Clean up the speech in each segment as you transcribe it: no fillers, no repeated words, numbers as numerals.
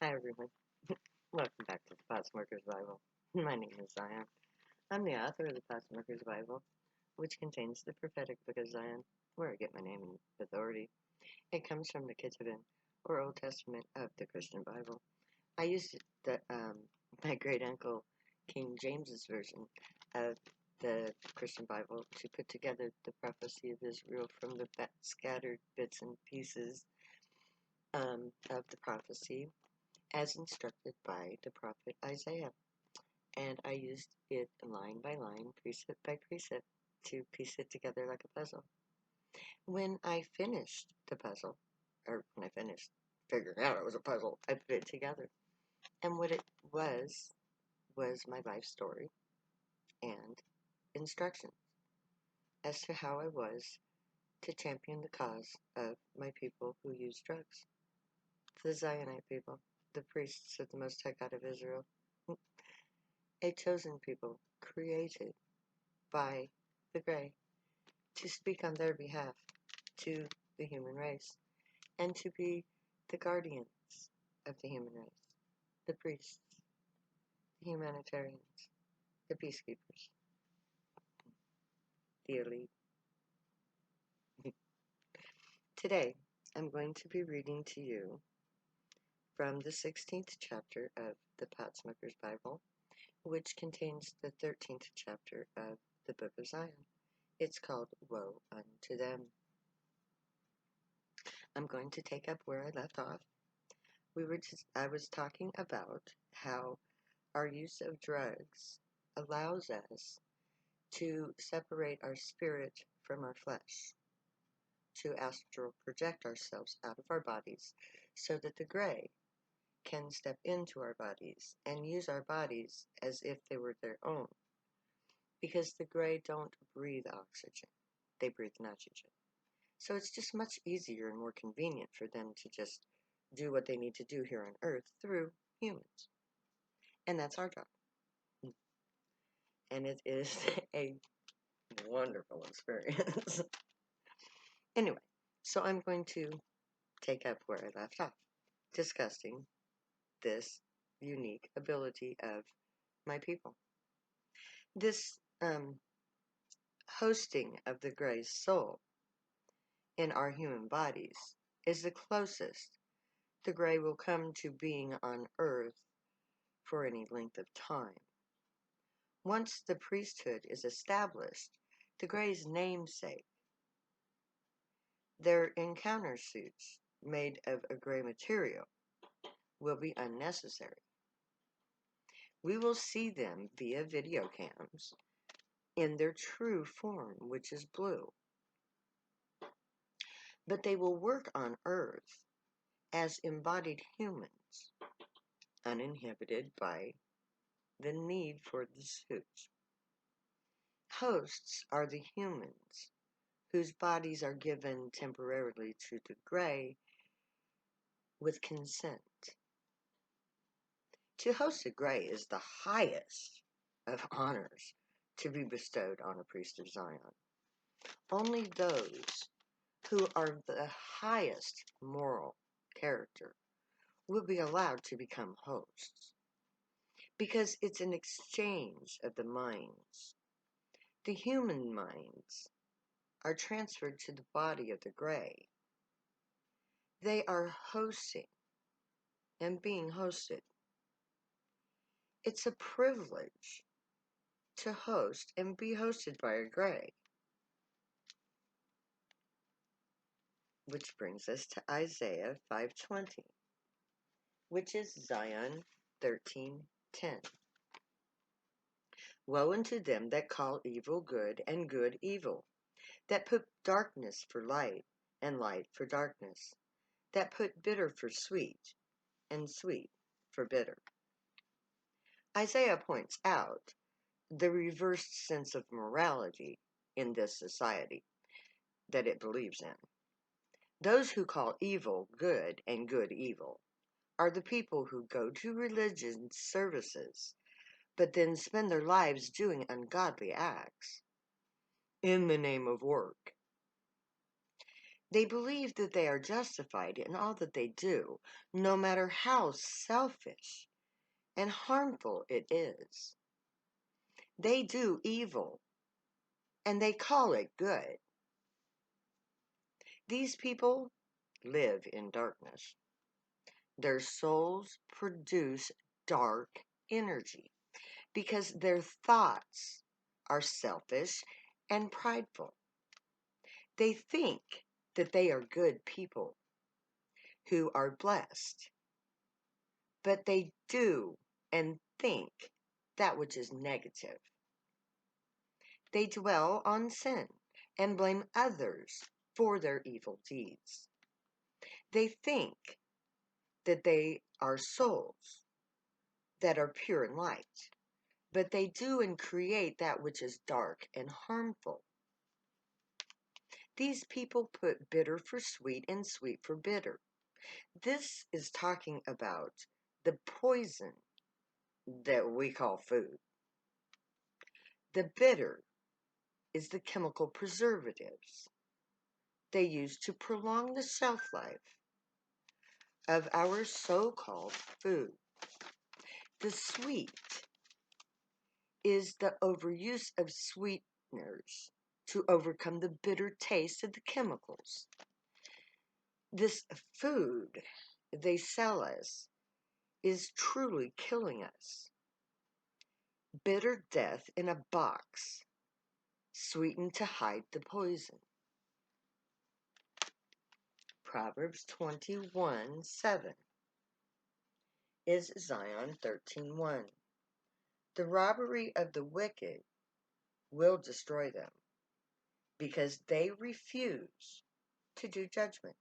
Hi everyone. Welcome back to the Potsmoker's Bible. My name is Zion. I'm the author of the Potsmoker's Bible, which contains the prophetic book of Zion, where I get my name and authority. It comes from the Ketuvim, or Old Testament of the Christian Bible. I used my great uncle King James's version of the Christian Bible to put together the prophecy of Israel from the scattered bits and pieces of the prophecy as instructed by the prophet Isaiah, and I used it line by line, precept by precept, to piece it together like a puzzle. When I finished the puzzle, or when I finished figuring out it was a puzzle, I put it together. And what it was my life story and instructions as to how I was to champion the cause of my people who use drugs. The Zionite people, the priests of the Most High God of Israel, a chosen people created by the Grey to speak on their behalf to the human race and to be the guardians of the human race, the priests, the humanitarians, the peacekeepers, the elite. Today, I'm going to be reading to you from the 16th chapter of the Potsmoker's Bible, which contains the 13th chapter of the Book of Zion. It's called Woe Unto Them. I'm going to take up where I left off. I was talking about how our use of drugs allows us to separate our spirit from our flesh, to astral project ourselves out of our bodies so that the Grey can step into our bodies and use our bodies as if they were their own. Because the Grey don't breathe oxygen, they breathe nitrogen. So it's just much easier and more convenient for them to just do what they need to do here on Earth through humans. And that's our job. And it is a wonderful experience. Anyway, so I'm going to take up where I left off, discussing this unique ability of my people. This hosting of the Grey's soul in our human bodies is the closest the Grey will come to being on Earth for any length of time. Once the priesthood is established, the Grey's namesake, their encounter suits made of a Grey material, will be unnecessary. We will see them via video cams in their true form, which is blue. But they will work on Earth as embodied humans, uninhibited by the need for the suits. Hosts are the humans whose bodies are given temporarily to the Grey with consent. To host a Grey is the highest of honors to be bestowed on a priest of Zion. Only those who are the highest moral character will be allowed to become hosts, because it's an exchange of the minds. The human minds are transferred to the body of the Grey. They are hosting and being hosted. It's a privilege to host and be hosted by a Grey. Which brings us to Isaiah 5:20, which is Zion 13:10. Woe unto them that call evil good and good evil, that put darkness for light and light for darkness, that put bitter for sweet and sweet for bitter. Isaiah points out the reversed sense of morality in this society that it believes in. Those who call evil good and good evil are the people who go to religion services but then spend their lives doing ungodly acts in the name of work. They believe that they are justified in all that they do, no matter how selfish and harmful it is. They do evil, and they call it good. These people live in darkness. Their souls produce dark energy because their thoughts are selfish and prideful. They think that they are good people who are blessed, but they do and think that which is negative. They dwell on sin and blame others for their evil deeds. They think that they are souls that are pure and light, but they do and create that which is dark and harmful. These people put bitter for sweet and sweet for bitter. This is talking about the poison that we call food. The bitter is the chemical preservatives they use to prolong the shelf life of our so-called food. The sweet is the overuse of sweeteners to overcome the bitter taste of the chemicals. This food they sell us is truly killing us. Bitter death in a box, sweetened to hide the poison. Proverbs 21:7 is Zion 13:1. The robbery of the wicked will destroy them, because they refuse to do judgment.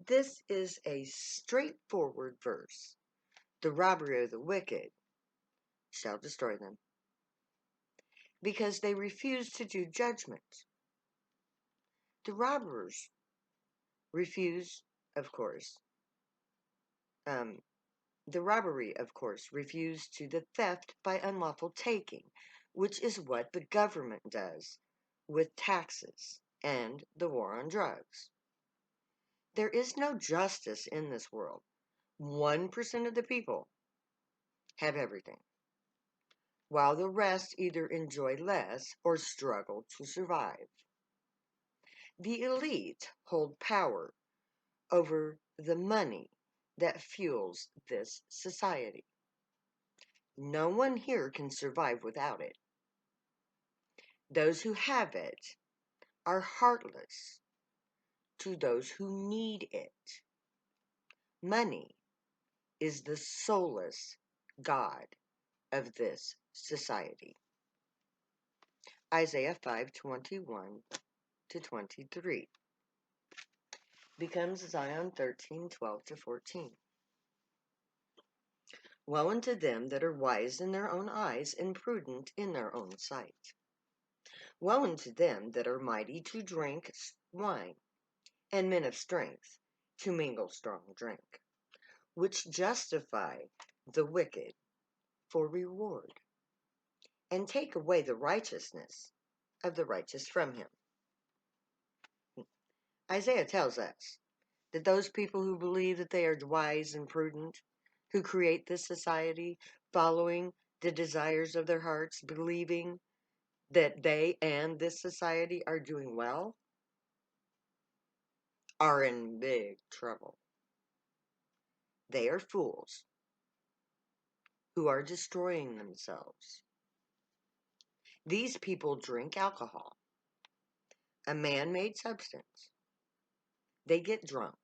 This is a straightforward verse. The robbery of the wicked shall destroy them, because they refuse to do judgment. The robbers refuse, of course, the robbery, of course, refused to the theft by unlawful taking, which is what the government does with taxes and the war on drugs. There is no justice in this world. 1% of the people have everything, while the rest either enjoy less or struggle to survive. The elite hold power over the money that fuels this society. No one here can survive without it. Those who have it are heartless to those who need it. Money is the soulless god of this society. Isaiah 5:21 to 23 becomes Zion 13:12 to 14. Woe unto them that are wise in their own eyes and prudent in their own sight. Woe unto them that are mighty to drink wine, and men of strength to mingle strong drink, which justify the wicked for reward, and take away the righteousness of the righteous from him. Isaiah tells us that those people who believe that they are wise and prudent, who create this society, following the desires of their hearts, believing that they and this society are doing well, are in big trouble. They are fools who are destroying themselves. These people drink alcohol, a man-made substance. They get drunk.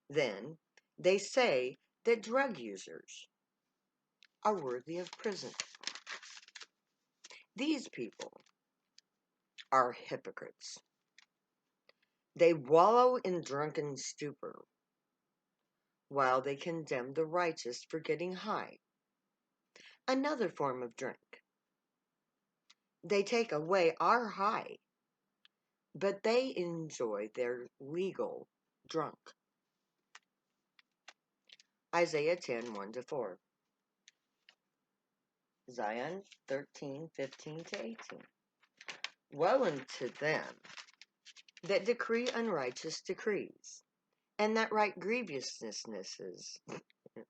Then they say that drug users are worthy of prison. These people are hypocrites. They wallow in drunken stupor while they condemn the righteous for getting high, another form of drink. They take away our high, but they enjoy their legal drunk. Isaiah 10:1 to 4. Zion 13:15 to 18. Woe unto them that decree unrighteous decrees, and that write grievousnesses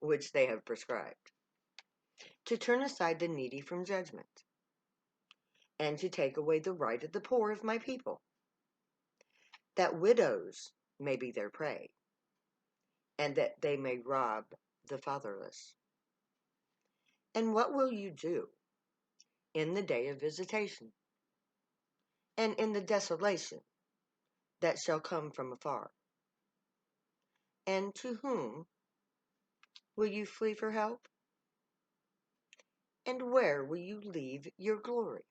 which they have prescribed, to turn aside the needy from judgment, and to take away the right of the poor of my people, that widows may be their prey, and that they may rob the fatherless. And what will you do in the day of visitation, and in the desolation that shall come from afar? And to whom will you flee for help? And where will you leave your glory?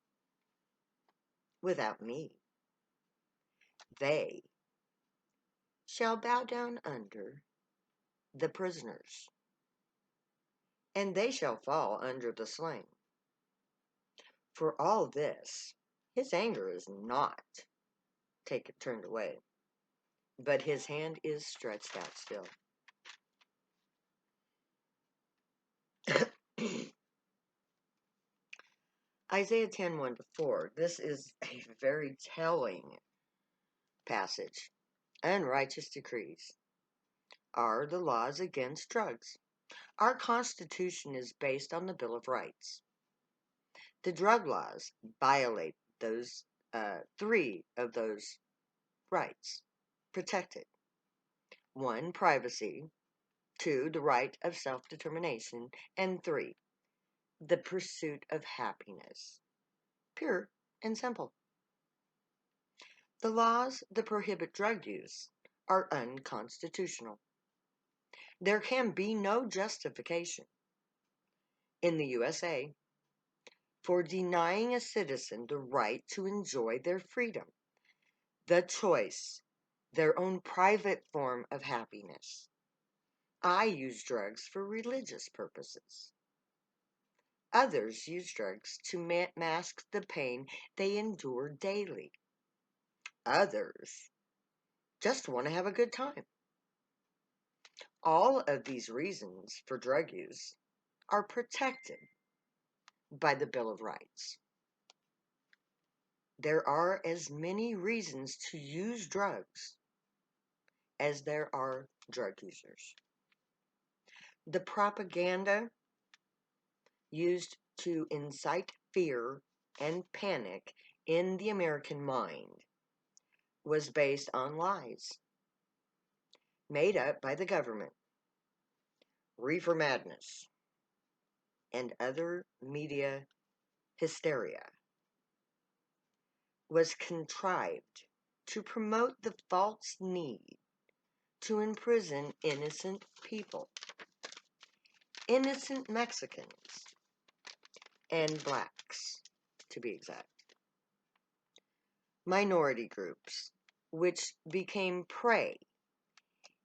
Without me. They shall bow down under the prisoners, and they shall fall under the slain. For all this, his anger is not turned away, but his hand is stretched out still. Isaiah 10:1-4. This is a very telling passage. Unrighteous decrees are the laws against drugs. Our Constitution is based on the Bill of Rights. The drug laws violate those three of those rights protected. 1, privacy. 2, the right of self-determination. And 3, the pursuit of happiness. Pure and simple. The laws that prohibit drug use are unconstitutional. There can be no justification in the USA for denying a citizen the right to enjoy their freedom, the choice, their own private form of happiness. I use drugs for religious purposes. Others use drugs to mask the pain they endure daily. Others just want to have a good time. All of these reasons for drug use are protected by the Bill of Rights. There are as many reasons to use drugs as there are drug users. The propaganda used to incite fear and panic in the American mind was based on lies made up by the government, reefer madness, and other media hysteria was contrived to promote the false need to imprison innocent people, innocent Mexicans, and blacks, to be exact. Minority groups, which became prey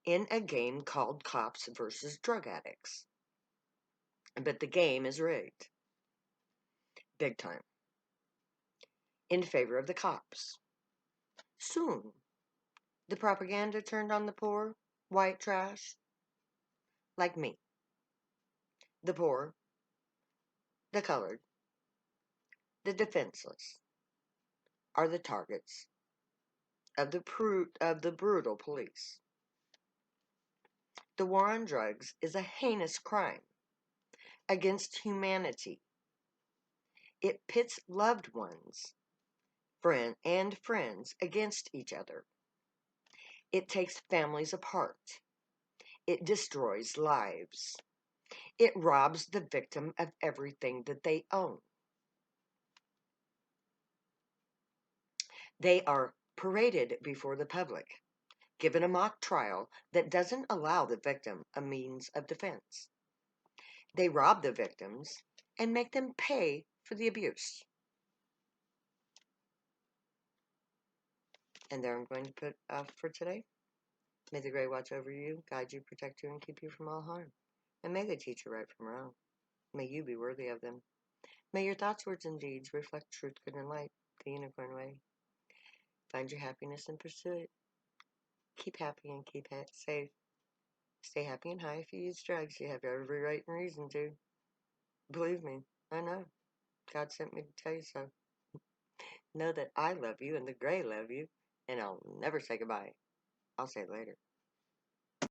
in a game called Cops versus Drug Addicts. But the game is rigged, big time, in favor of the cops. Soon, the propaganda turned on the poor, white trash, like me. The poor, the colored, the defenseless, are the targets of the brutal police. The war on drugs is a heinous crime against humanity. It pits loved ones, friends against each other. It takes families apart. It destroys lives. It robs the victim of everything that they own. They are paraded before the public, given a mock trial that doesn't allow the victim a means of defense. They rob the victims and make them pay for the abuse. And there I'm going to put off for today. May the Great watch over you, guide you, protect you, and keep you from all harm. And may they teach you right from wrong. May you be worthy of them. May your thoughts, words, and deeds reflect truth, good, and light, the unicorn way. Find your happiness and pursue it. Keep happy and keep safe. Stay happy and high. If you use drugs, you have every right and reason to. Believe me, I know. God sent me to tell you so. Know that I love you and the gray love you, and I'll never say goodbye. I'll say later.